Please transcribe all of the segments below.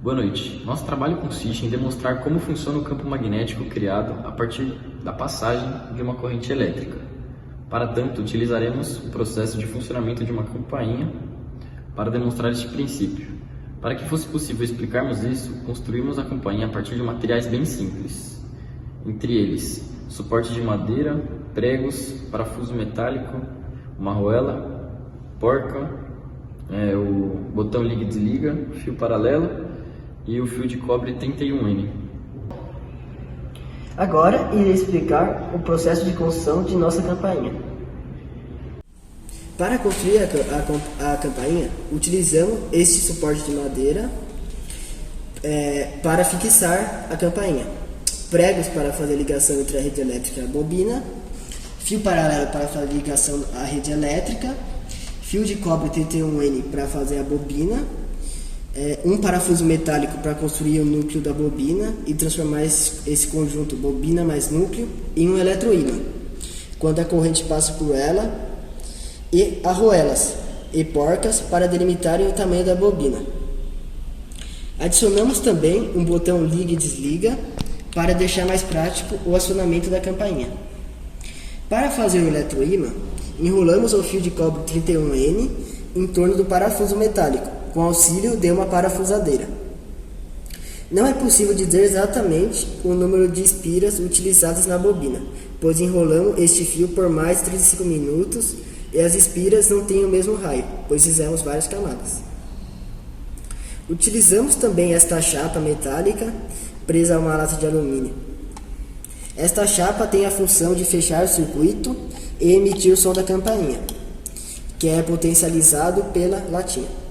Boa noite. Nosso trabalho consiste em demonstrar como funciona o campo magnético criado a partir da passagem de uma corrente elétrica. Para tanto, utilizaremos o processo de funcionamento de uma campainha para demonstrar este princípio. Para que fosse possível explicarmos isso, construímos a campainha a partir de materiais bem simples, entre eles suporte de madeira, pregos, parafuso metálico, uma argoela, porca, o botão liga e desliga, fio paralelo e o fio de cobre 31N. Agora irei explicar o processo de construção de nossa campainha. Para construir a campainha, utilizamos este suporte de madeira para fixar a campainha, pregos para fazer ligação entre a rede elétrica e a bobina, fio paralelo para fazer ligação à rede elétrica, fio de cobre 31N para fazer a bobina, um parafuso metálico para construir o núcleo da bobina e transformar esse conjunto bobina mais núcleo em um eletroímã, quando a corrente passa por ela, e argoelas e porcas para delimitarem o tamanho da bobina. Adicionamos também um botão liga e desliga para deixar mais prático o acionamento da campainha. Para fazer o eletroímã, enrolamos o fio de cobre 31N em torno do parafuso metálico, com auxílio de uma parafusadeira. Não é possível dizer exatamente o número de espiras utilizadas na bobina, pois enrolamos este fio por mais de 35 minutos e as espiras não têm o mesmo raio, pois fizemos várias camadas. Utilizamos também esta chapa metálica presa a uma lata de alumínio. Esta chapa tem a função de fechar o circuito e emitir o som da campainha, que é potencializado pela latinha.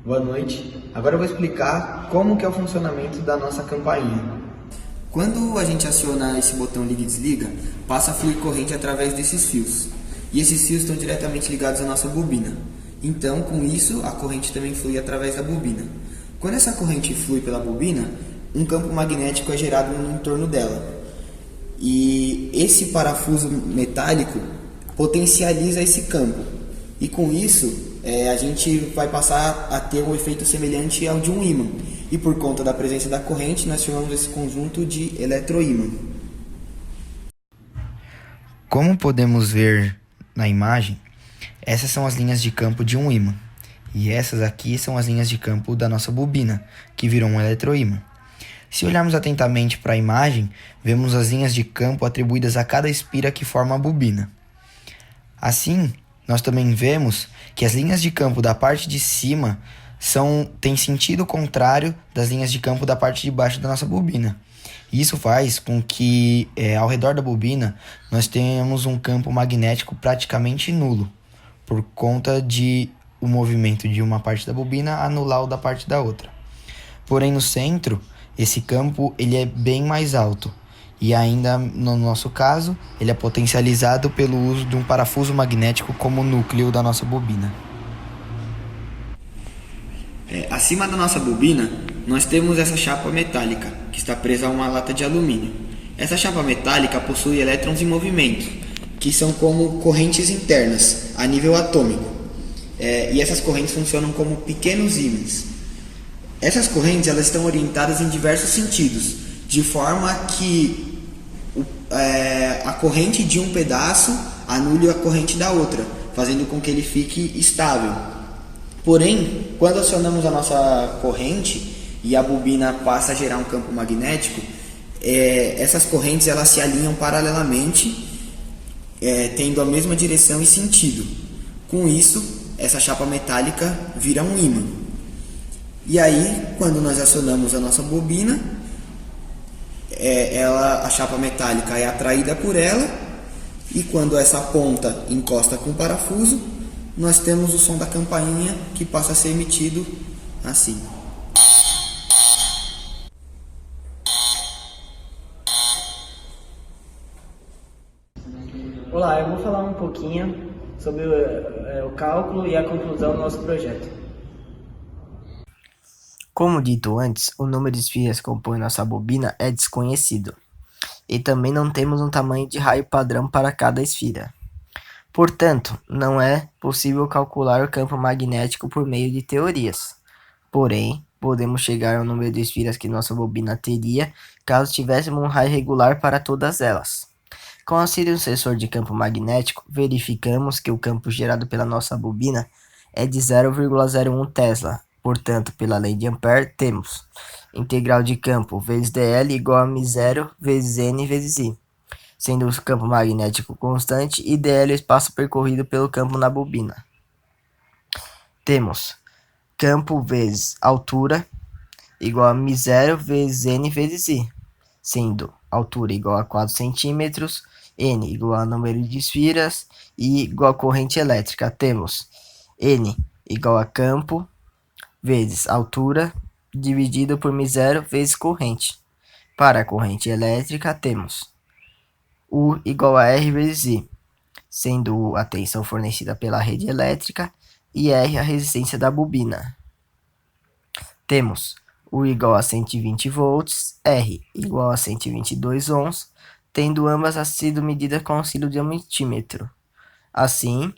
Boa noite. Agora eu vou explicar como que é o funcionamento da nossa campainha. Quando a gente aciona esse botão liga e desliga, passa a fluir corrente através desses fios. E esses fios estão diretamente ligados à nossa bobina. Então, com isso, a corrente também flui através da bobina. Quando essa corrente flui pela bobina, um campo magnético é gerado no entorno dela. E esse parafuso metálico potencializa esse campo. E com isso, a gente vai passar a ter um efeito semelhante ao de um ímã. E por conta da presença da corrente, nós chamamos esse conjunto de eletroímã. Como podemos ver na imagem, essas são as linhas de campo de um ímã. E essas aqui são as linhas de campo da nossa bobina, que virou um eletroímã. Se olharmos atentamente para a imagem, vemos as linhas de campo atribuídas a cada espira que forma a bobina. Assim, nós também vemos que as linhas de campo da parte de cima têm sentido contrário das linhas de campo da parte de baixo da nossa bobina. Isso faz com que, ao redor da bobina, nós tenhamos um campo magnético praticamente nulo, por conta de o movimento de uma parte da bobina anular o da parte da outra. Porém, no centro, esse campo ele é bem mais alto. E ainda, no nosso caso, ele é potencializado pelo uso de um parafuso magnético como núcleo da nossa bobina. Acima da nossa bobina, nós temos essa chapa metálica, que está presa a uma lata de alumínio. Essa chapa metálica possui elétrons em movimento, que são como correntes internas, a nível atômico. E essas correntes funcionam como pequenos ímãs. Essas correntes elas estão orientadas em diversos sentidos, de forma que a corrente de um pedaço anule a corrente da outra, fazendo com que ele fique estável. Porém, quando acionamos a nossa corrente e a bobina passa a gerar um campo magnético, essas correntes elas se alinham paralelamente, tendo a mesma direção e sentido. Com isso, essa chapa metálica vira um ímã. E aí, quando nós acionamos a nossa bobina, a chapa metálica é atraída por ela, e quando essa ponta encosta com o parafuso, nós temos o som da campainha que passa a ser emitido assim. Olá, eu vou falar um pouquinho sobre o cálculo e a conclusão do nosso projeto. Como dito antes, o número de espiras que compõe nossa bobina é desconhecido. E também não temos um tamanho de raio padrão para cada esfera. Portanto, não é possível calcular o campo magnético por meio de teorias. Porém, podemos chegar ao número de esferas que nossa bobina teria caso tivéssemos um raio regular para todas elas. Com o auxílio do sensor de campo magnético, verificamos que o campo gerado pela nossa bobina é de 0,01 Tesla. Portanto, pela lei de Ampère, temos integral de campo vezes dl igual a μ0 vezes n vezes i, sendo o campo magnético constante e dl o espaço percorrido pelo campo na bobina. Temos campo vezes altura igual a μ0 vezes n vezes i, sendo altura igual a 4 centímetros, n igual a número de esferas e igual a corrente elétrica. Temos n igual a campo vezes altura dividido por μ0 vezes corrente. Para a corrente elétrica, temos U igual a R vezes I, sendo U a tensão fornecida pela rede elétrica e R a resistência da bobina. Temos U igual a 120 volts, R igual a 122 ohms, tendo ambas sido medidas com auxílio de um multímetro. Assim,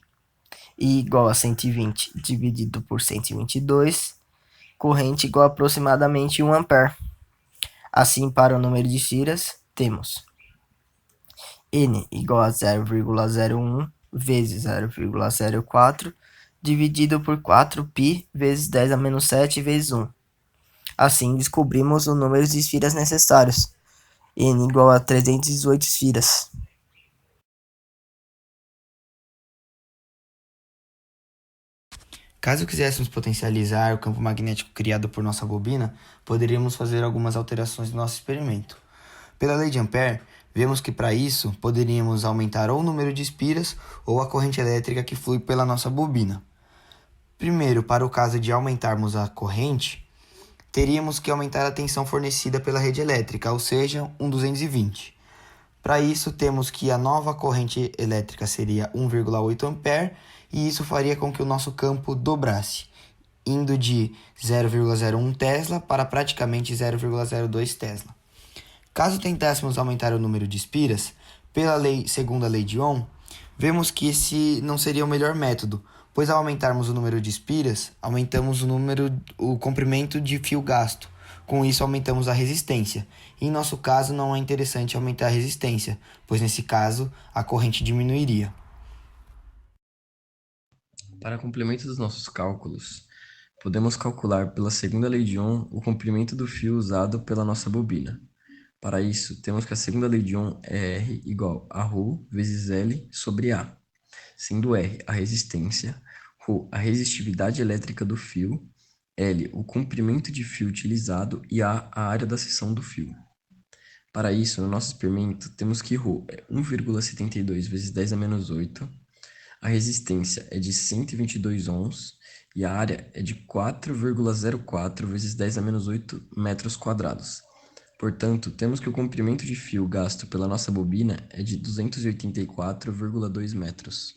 I igual a 120 dividido por 122, corrente igual a aproximadamente 1 ampere. Assim, para o número de esferas, temos N igual a 0,01 vezes 0,04 dividido por 4π vezes 10 a menos 7 vezes 1. Assim, descobrimos o número de esferas necessários. N igual a 318 esferas. Caso quiséssemos potencializar o campo magnético criado por nossa bobina, poderíamos fazer algumas alterações no nosso experimento. Pela lei de Ampère, vemos que para isso poderíamos aumentar ou o número de espiras ou a corrente elétrica que flui pela nossa bobina. Primeiro, para o caso de aumentarmos a corrente, teríamos que aumentar a tensão fornecida pela rede elétrica, ou seja, 220. Para isso, temos que a nova corrente elétrica seria 1,8 ampere e isso faria com que o nosso campo dobrasse, indo de 0,01 Tesla para praticamente 0,02 Tesla. Caso tentássemos aumentar o número de espiras, segundo a lei de Ohm, vemos que esse não seria o melhor método, pois ao aumentarmos o número de espiras, aumentamos o comprimento de fio gasto. Com isso, aumentamos a resistência. Em nosso caso, não é interessante aumentar a resistência, pois nesse caso, a corrente diminuiria. Para complemento dos nossos cálculos, podemos calcular pela segunda lei de Ohm o comprimento do fio usado pela nossa bobina. Para isso, temos que a segunda lei de Ohm é R igual a ρ vezes L sobre A, sendo R a resistência, ρ a resistividade elétrica do fio, L o comprimento de fio utilizado e A a área da seção do fio. Para isso, no nosso experimento, temos que ρ é 1,72 vezes 10 a menos 8, a resistência é de 122 ohms e a área é de 4,04 vezes 10 a menos 8 metros quadrados. Portanto, temos que o comprimento de fio gasto pela nossa bobina é de 284,2 metros.